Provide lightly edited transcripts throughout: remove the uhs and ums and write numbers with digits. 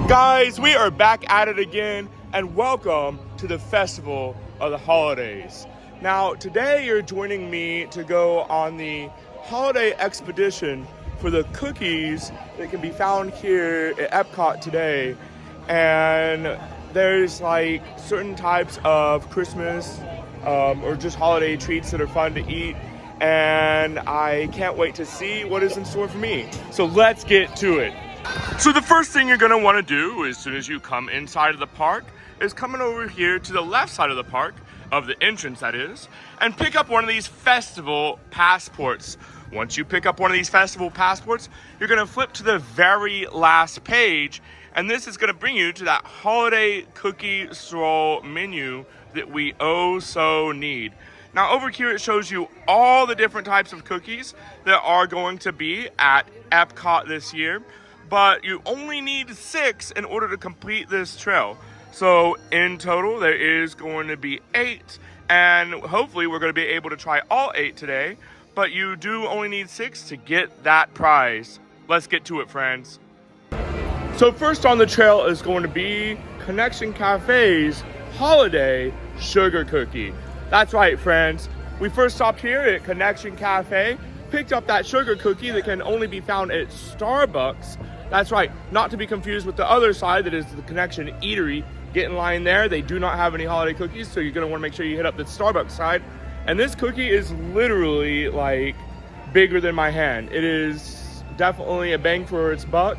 Guys, we are back at it again, and welcome to the Festival of the Holidays. Now, today you're joining me to go on the holiday expedition for the cookies that can be found here at Epcot today. And there's like certain types of Christmas or just holiday treats that are fun to eat. And I can't wait to see what is in store for me. So let's get to it. So the first thing you're gonna wanna do as soon as you come inside of the park is coming over here to the left side of the park, of the entrance that is, and pick up one of these festival passports. Once you pick up one of these festival passports, you're gonna flip to the very last page, and this is gonna bring you to that Holiday Cookie Stroll menu that we oh so need. Now over here it shows you all the different types of cookies that are going to be at Epcot this year. But you only need 6 in order to complete this trail. So in total, there is going to be 8, and hopefully we're going to be able to try all 8 today, but you do only need 6 to get that prize. Let's get to it, friends. So first on the trail is going to be Connection Cafe's Holiday Sugar Cookie. That's right, friends. We first stopped here at Connection Cafe, picked up that sugar cookie that can only be found at Starbucks. That's right, not to be confused with the other side that is the Connection Eatery. Get in line there. They do not have any holiday cookies, so you're gonna wanna make sure you hit up the Starbucks side. And this cookie is literally like bigger than my hand. It is definitely a bang for its buck.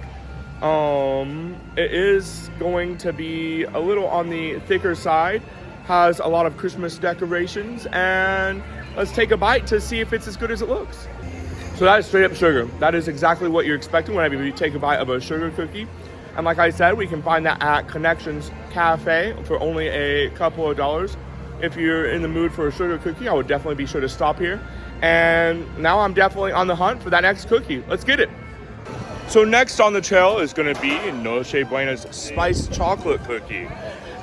It is going to be a little on the thicker side, has a lot of Christmas decorations, and let's take a bite to see if it's as good as it looks. So that is straight up sugar. That is exactly what you're expecting whenever you take a bite of a sugar cookie. And like I said, we can find that at Connections Cafe for only a couple of dollars. If you're in the mood for a sugar cookie, I would definitely be sure to stop here. And now I'm definitely on the hunt for that next cookie. Let's get it. So next on the trail is gonna be Noche Buena's Spiced Chocolate Cookie.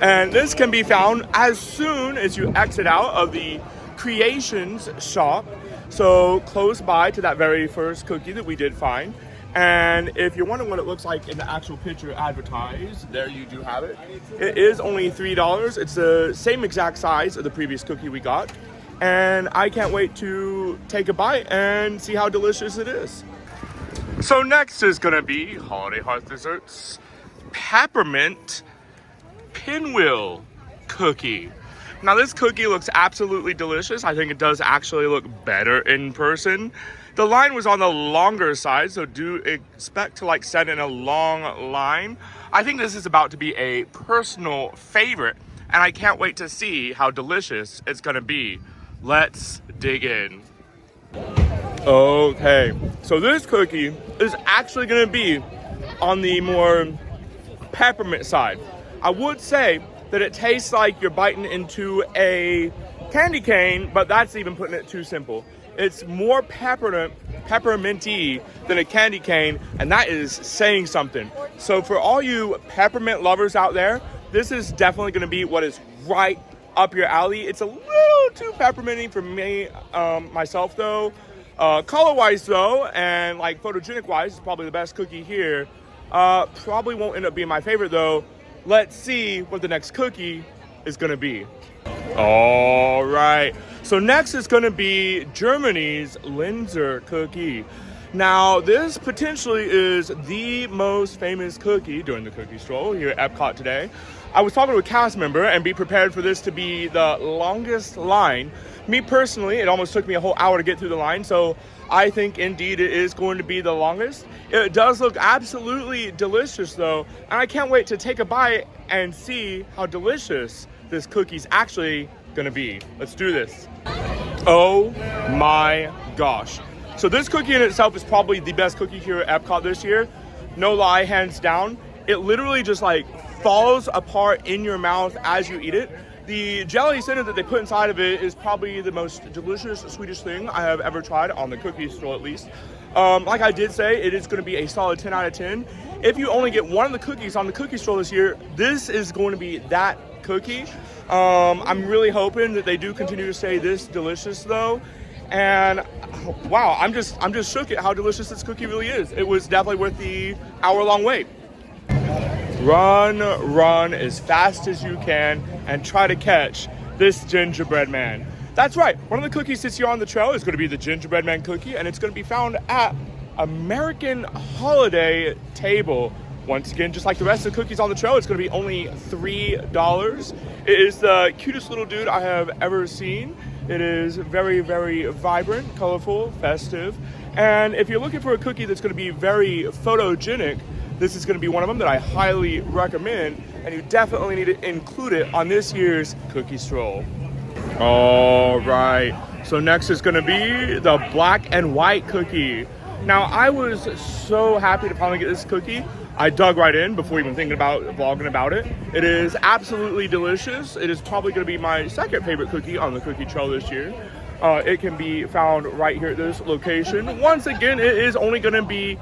And this can be found as soon as you exit out of the Creations shop. So close by to that very first cookie that we did find. And if you're wondering what it looks like in the actual picture advertised, there you do have it. It is only $3. It's the same exact size of the previous cookie we got. And I can't wait to take a bite and see how delicious it is. So next is gonna be Holiday Hearth Desserts Peppermint Pinwheel Cookie. Now this cookie looks absolutely delicious. I think it does actually look better in person. The line was on the longer side, so do expect to like stand in a long line. I think this is about to be a personal favorite, and I can't wait to see how delicious it's gonna be. Let's dig in. Okay, so this cookie is actually gonna be on the more peppermint side. I would say that it tastes like you're biting into a candy cane, but that's even putting it too simple. It's more pepperminty than a candy cane, and that is saying something. So for all you peppermint lovers out there, this is definitely gonna be what is right up your alley. It's a little too pepperminty for me, myself though. Color-wise though, and like photogenic-wise, it's probably the best cookie here. Probably won't end up being my favorite though. Let's see what the next cookie is gonna be. All right, so next is gonna be Germany's Linzer cookie. Now, this potentially is the most famous cookie during the cookie stroll here at Epcot today. I was talking to a cast member, and be prepared for this to be the longest line. Me personally, it almost took me a whole hour to get through the line, so I think indeed it is going to be the longest. It does look absolutely delicious though, and I can't wait to take a bite and see how delicious this cookie's actually gonna be. Let's do this. Oh my gosh. So this cookie in itself is probably the best cookie here at Epcot this year. No lie, hands down. It literally just like falls apart in your mouth as you eat it. The jelly center that they put inside of it is probably the most delicious Swedish thing I have ever tried on the cookie stroll, at least. Like I did say, it is going to be a solid 10 out of 10. If you only get one of the cookies on the cookie stroll this year, this is going to be that cookie. I'm really hoping that they do continue to stay this delicious though. And wow, I'm just shook at how delicious this cookie really is. It was definitely worth the hour-long wait. run as fast as you can and try to catch this gingerbread man. That's right, one of the cookies this year on the trail is going to be the gingerbread man cookie, and it's going to be found at American Holiday Table. Once again, just like the rest of the cookies on the trail, it's going to be only $3. It is the cutest little dude I have ever seen. It is very, very vibrant, colorful, festive. And if you're looking for a cookie that's going to be very photogenic, this is going to be one of them that I highly recommend. And you definitely need to include it on this year's cookie stroll. All right. So next is going to be the black and white cookie. Now, I was so happy to finally get this cookie. I dug right in before even thinking about vlogging about it. It is absolutely delicious. It is probably going to be my second favorite cookie on the cookie trail this year. It can be found right here at this location. Once again, it is only going to be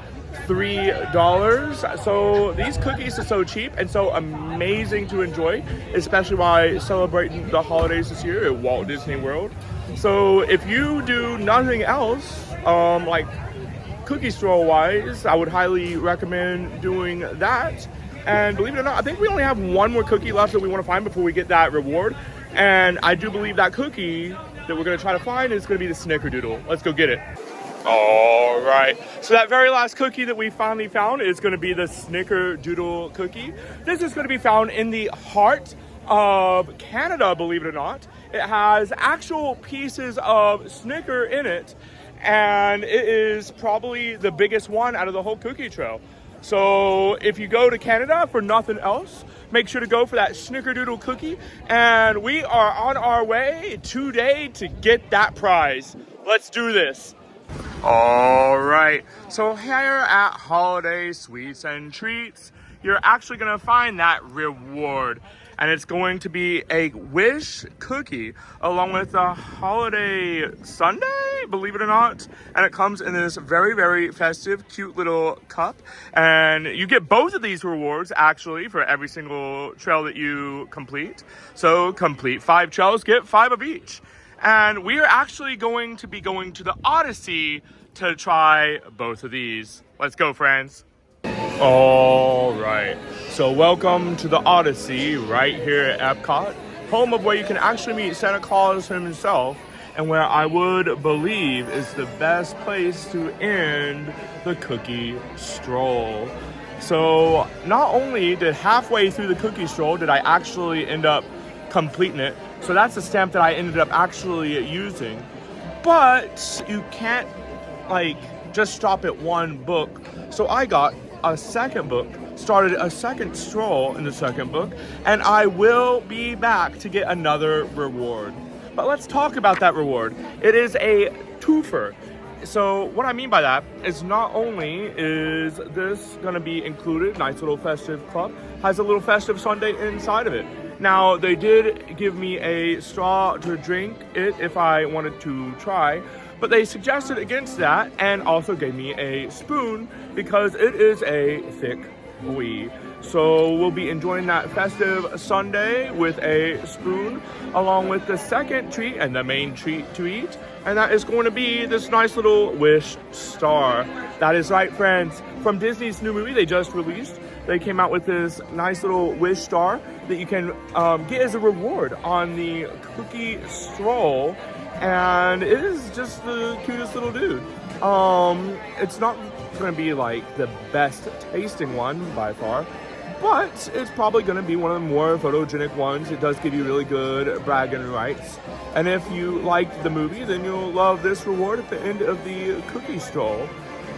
$3. So these cookies are so cheap and so amazing to enjoy, especially while celebrating the holidays this year at Walt Disney World. So if you do nothing else, like cookie stroll wise, I would highly recommend doing that. And believe it or not, I think we only have one more cookie left that we want to find before we get that reward. And I do believe that cookie that we're going to try to find is going to be the Snickerdoodle. Let's go get it. All right, so that very last cookie that we finally found is going to be the Snickerdoodle cookie. This is going to be found in the heart of Canada, believe it or not. It has actual pieces of Snicker in it, and it is probably the biggest one out of the whole cookie trail. So if you go to Canada for nothing else, make sure to go for that Snickerdoodle cookie. And we are on our way today to get that prize. Let's do this. All right, so here at Holiday Sweets and Treats, you're actually gonna find that reward. And it's going to be a Wish cookie along with a holiday sundae, believe it or not. And it comes in this very, very festive, cute little cup. And you get both of these rewards actually for every single trail that you complete. So complete 5 trails, get 5 of each. And we are actually going to be going to the Odyssey to try both of these. Let's go, friends. All right, so welcome to the Odyssey right here at Epcot, home of where you can actually meet Santa Claus himself, and where I would believe is the best place to end the cookie stroll. So not only did halfway through the cookie stroll did I actually end up completing it, so that's the stamp that I ended up actually using, but you can't like just stop at one book. So I got a second book, started a second stroll in the second book, and I will be back to get another reward. But let's talk about that reward. It is a twofer. So what I mean by that is not only is this gonna be included, nice little festive cup, has a little festive sundae inside of it. Now, they did give me a straw to drink it if I wanted to try, but they suggested against that and also gave me a spoon because it is a thick boy. So we'll be enjoying that festive sundae with a spoon along with the second treat and the main treat to eat. And that is going to be this nice little Wish star. That is right, friends. From Disney's new movie they just released, they came out with this nice little Wish star that you can get as a reward on the cookie stroll. And it is just the cutest little dude. It's not going to be like the best tasting one by far, but it's probably going to be one of the more photogenic ones. It does give you really good bragging rights. And if you liked the movie, then you'll love this reward at the end of the cookie stroll.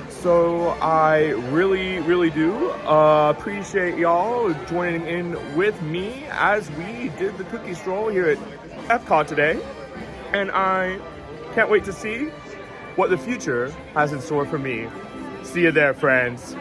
So I really, really do appreciate y'all joining in with me as we did the cookie stroll here at Epcot today. And I can't wait to see what the future has in store for me. See you there, friends.